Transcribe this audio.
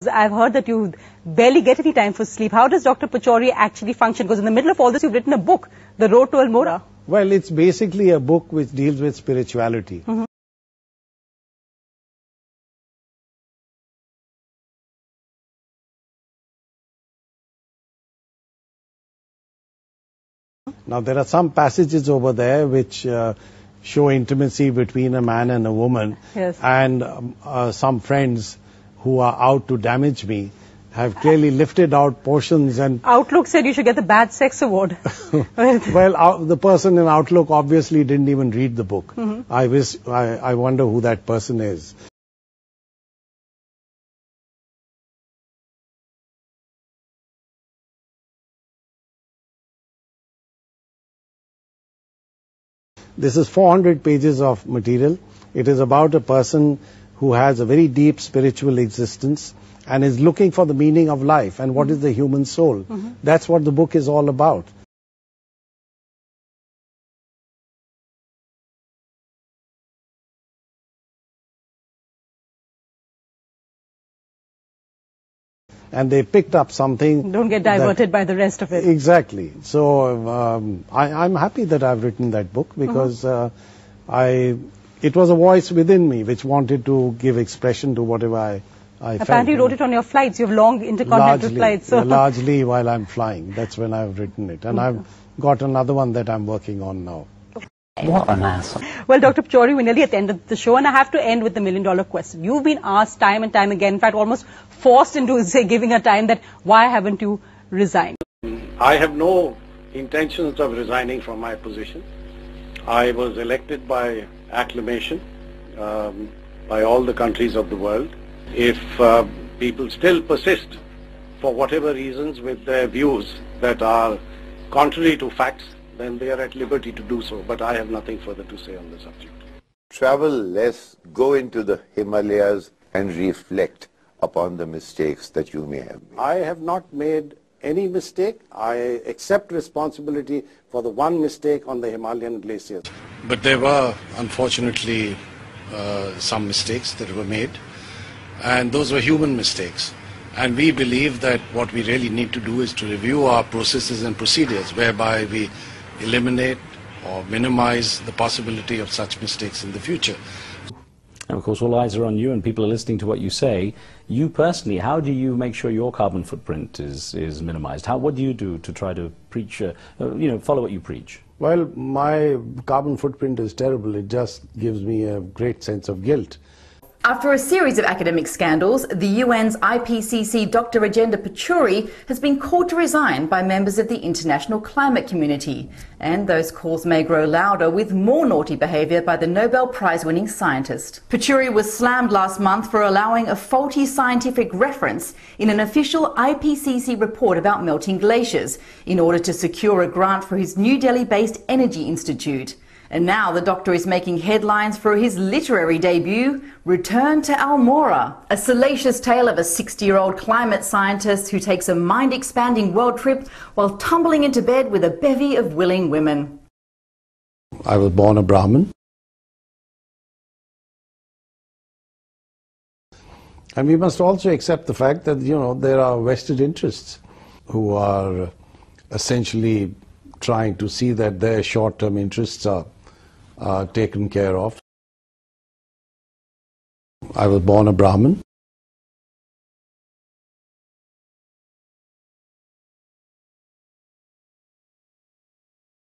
I've heard that you barely get any time for sleep. How does Dr. Pachauri actually function? Because in the middle of all this, you've written a book, The Road to Almora. Well, it's basically a book which deals with spirituality. Now, there are some passages over there which show intimacy between a man and a woman. Yes. And some friends who are out to damage me have clearly lifted out portions and... Outlook said you should get the Bad Sex Award. Well, the person in Outlook obviously didn't even read the book. I wonder who that person is. This is 400 pages of material. It is about a person who has a very deep spiritual existence and is looking for the meaning of life and what is the human soul. That's what the book is all about. And they picked up something. Don't get diverted by the rest of it. Exactly. So I'm happy that I've written that book because it was a voice within me which wanted to give expression to whatever I felt. Apparently you wrote it on your flights. You have long intercontinental flights. So. Largely while I'm flying. That's when I've written it. And I've got another one that I'm working on now. What an asshole. Well, Dr. Pachauri, we nearly attended the show, and I have to end with the million-dollar question. You've been asked time and time again, in fact, almost forced into, say, giving a time that, why haven't you resigned? I have no intentions of resigning from my position. I was elected by acclamation by all the countries of the world. If people still persist, for whatever reasons, with their views that are contrary to facts, then they are at liberty to do so. But I have nothing further to say on the subject. Travel less, go into the Himalayas and reflect upon the mistakes that you may have made. I have not made any mistake. I accept responsibility for the one mistake on the Himalayan glaciers. But there were, unfortunately, some mistakes that were made, and those were human mistakes. And we believe that what we really need to do is to review our processes and procedures, whereby we eliminate or minimize the possibility of such mistakes in the future. And of course, all eyes are on you and people are listening to what you say. You personally, how do you make sure your carbon footprint is minimized? What do you do to try to preach, follow what you preach? Well, my carbon footprint is terrible. It just gives me a great sense of guilt. After a series of academic scandals, the UN's IPCC Dr. Rajendra Pachauri has been called to resign by members of the international climate community. And those calls may grow louder with more naughty behaviour by the Nobel Prize-winning scientist. Pachauri was slammed last month for allowing a faulty scientific reference in an official IPCC report about melting glaciers in order to secure a grant for his New Delhi-based Energy Institute. And now the doctor is making headlines for his literary debut, Return to Almora, a salacious tale of a 60-year-old climate scientist who takes a mind-expanding world trip while tumbling into bed with a bevy of willing women. I was born a Brahmin. And we must also accept the fact that, there are vested interests who are essentially trying to see that their short-term interests are taken care of. I was born a Brahmin.